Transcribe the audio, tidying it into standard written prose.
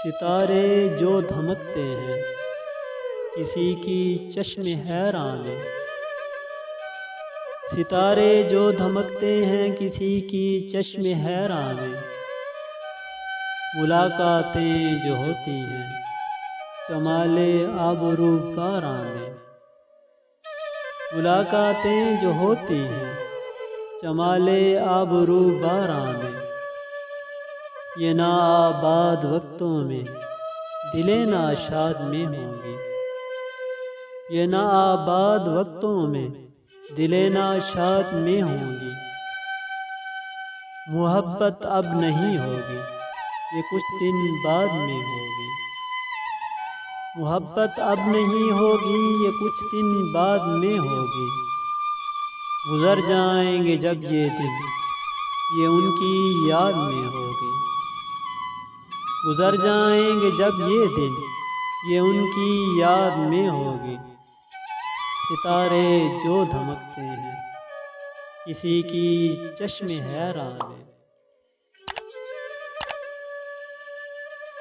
सितारे जो धमकते हैं किसी की चश्मे हैरान में। सितारे जो धमकते हैं किसी की चश्मे हैरान में। मुलाकातें जो होती हैं जमाले आबरू बारां में। मुलाकातें जो होती हैं जमाले आबरू बारां में। ये नाआबाद वक्तों में दिले नाशाद में होंगी। ये नाआबाद वक्तों में दिले नाशाद में होंगी। मोहब्बत अब नहीं होगी ये कुछ दिन बाद में होगी। मोहब्बत अब नहीं होगी ये कुछ दिन बाद में होगी। गुजर जाएंगे जब ये दिन ये उनकी याद में होगी। गुजर जाएंगे जब ये दिन ये उनकी याद में होगी। सितारे जो धमकते हैं किसी की चश्मे हैरान में।